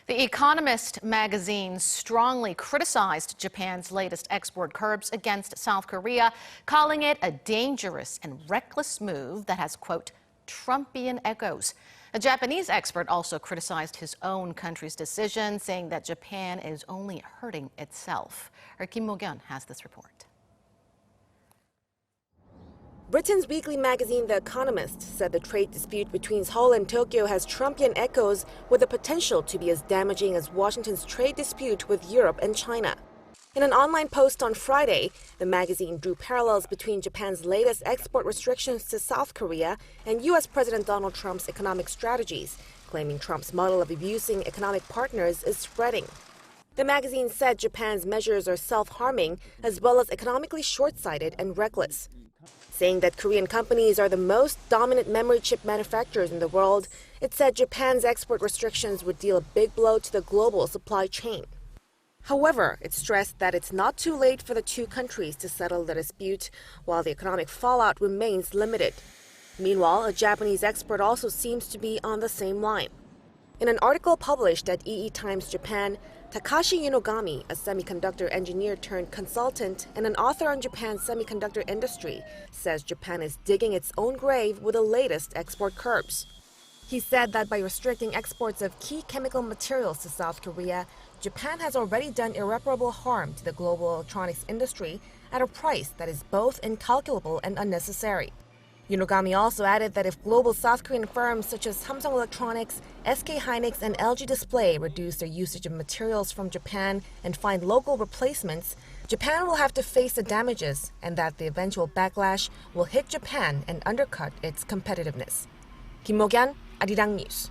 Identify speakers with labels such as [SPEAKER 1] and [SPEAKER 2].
[SPEAKER 1] The Economist Magazine strongly criticized Japan's latest export curbs against South Korea, calling it a dangerous and reckless move that has, quote, Trumpian echoes. A Japanese expert also criticized his own country's decision, saying that Japan is only hurting itself. Our Mok-yeon has this report.
[SPEAKER 2] Britain's weekly magazine, The Economist, said the trade dispute between Seoul and Tokyo has Trumpian echoes with the potential to be as damaging as Washington's trade dispute with Europe and China. In an online post on Friday, the magazine drew parallels between Japan's latest export restrictions to South Korea and U.S. President Donald Trump's economic strategies, claiming Trump's model of abusing economic partners is spreading. The magazine said Japan's measures are self-harming as well as economically short-sighted and reckless. Saying that Korean companies are the most dominant memory chip manufacturers in the world, it said Japan's export restrictions would deal a big blow to the global supply chain. However, it stressed that it's not too late for the two countries to settle the dispute, while the economic fallout remains limited. Meanwhile, a Japanese expert also seems to be on the same line. In an article published at EE Times Japan, Takashi Yunogami, a semiconductor engineer turned consultant and an author on Japan's semiconductor industry, says Japan is digging its own grave with the latest export curbs. He said that by restricting exports of key chemical materials to South Korea, Japan has already done irreparable harm to the global electronics industry at a price that is both incalculable and unnecessary. Yunogami also added that if global South Korean firms such as Samsung Electronics, SK Hynix, and LG Display reduce their usage of materials from Japan and find local replacements, Japan will have to face the damages, and that the eventual backlash will hit Japan and undercut its competitiveness. Mok-yeon, Arirang News.